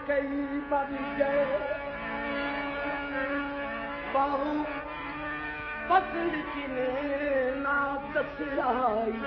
कई मर गए बाहू पकड़ किने ना दसराई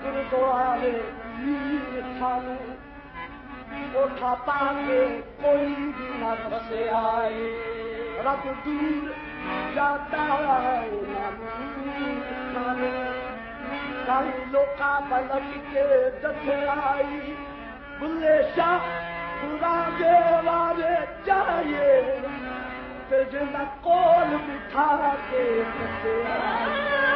गुरुद्वारे सानू कोठा पाके कोई भी न बसे आए रब दूर जाता कई लोका पलट के दस आई बुल्ले शाह बुरा दे वाले चाहिए जिंदा कोल बिठा के दस आई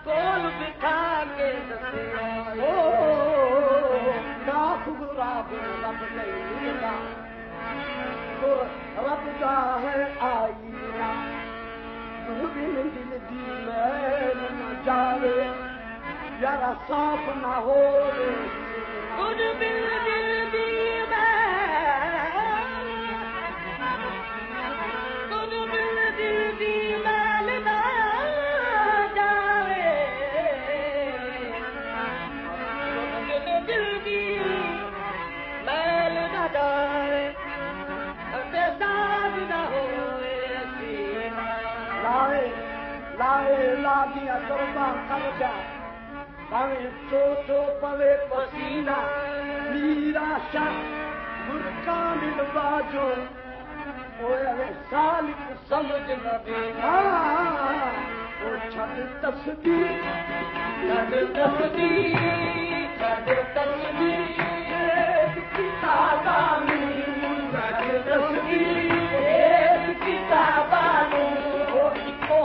कोल बिठा के रब नहीं तो रब का है आईना दिल दी मैल न जावे यारा साफ न हो गुड दिल दी लादिया तोबा कर जा भावे तो पवे पसीना निराशा मुर्का मिलवाजो ओए सालिक समझ न दे ओ छद तस्बीर किताबानी छद तस्बीर किताबानी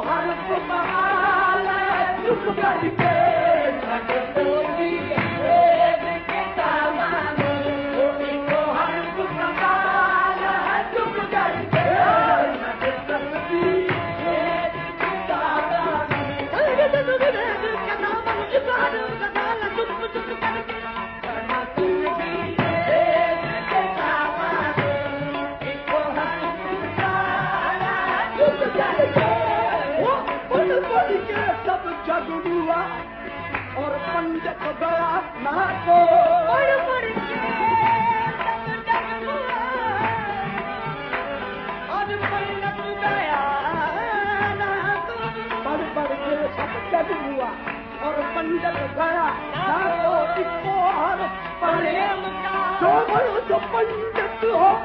हर कुमाल चुप करके छड़ी किताबानी हर कुमाल चुप करके और पंडित गया ना को और मर के सब जग हुआ और पंडित गया ना को पढ़ के सब जग हुआ और पंडित गया ना को इसको हर प्रेम का जो पंडित हो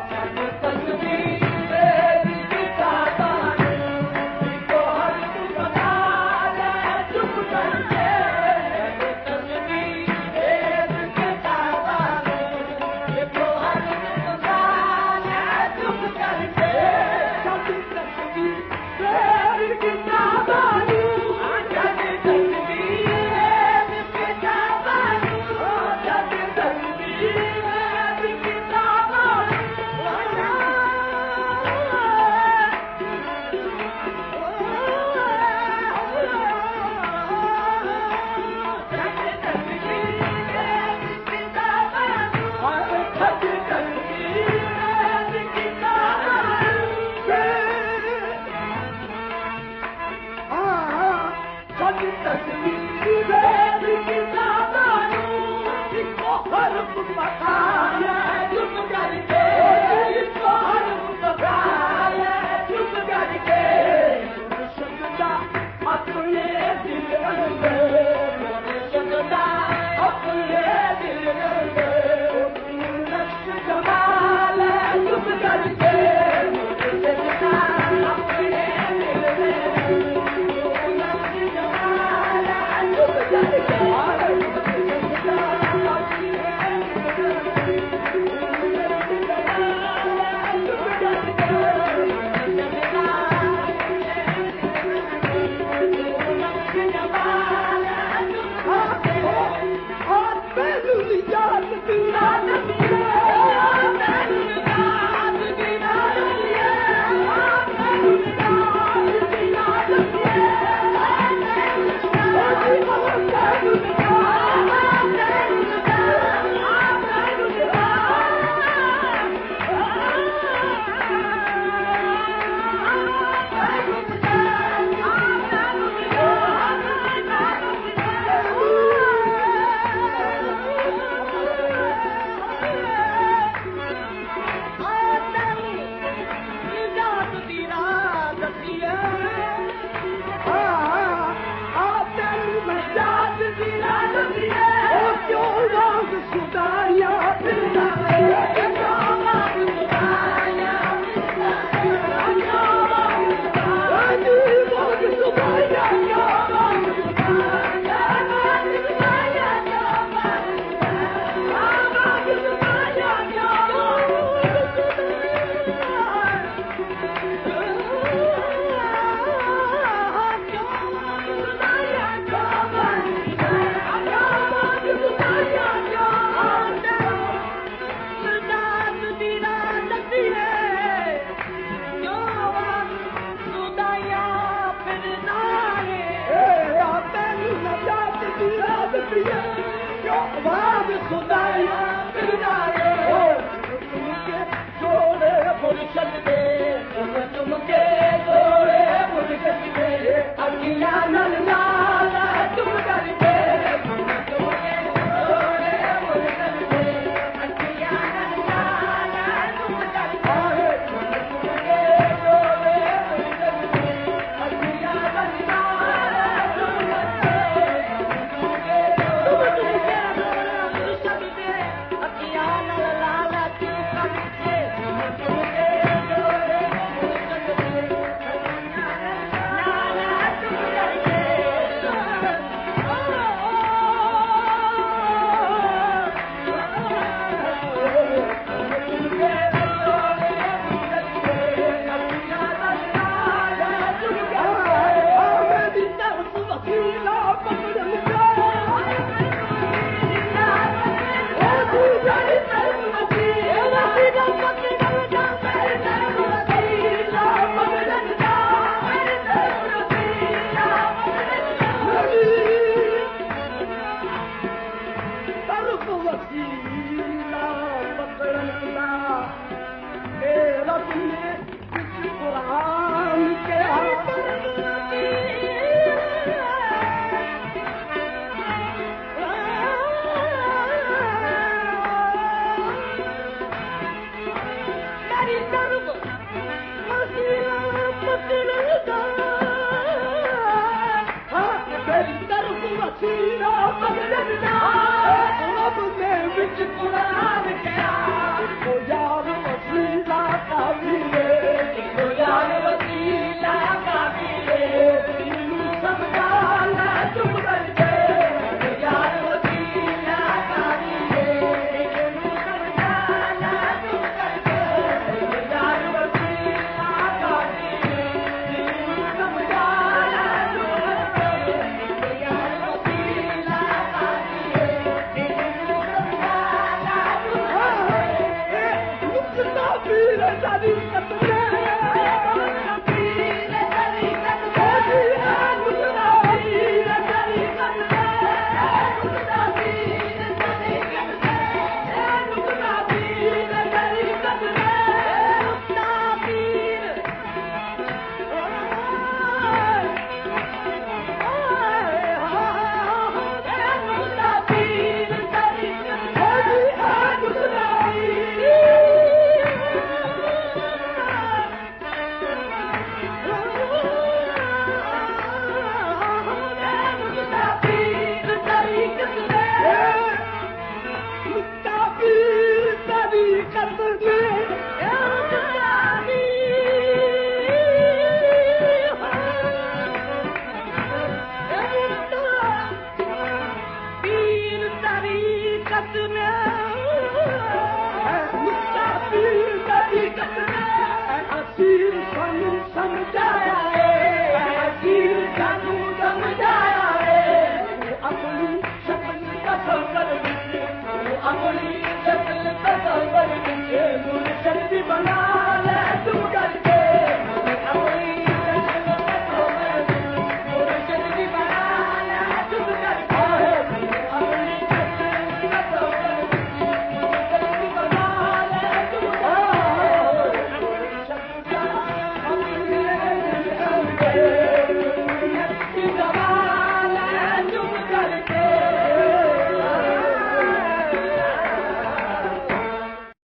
Musafir,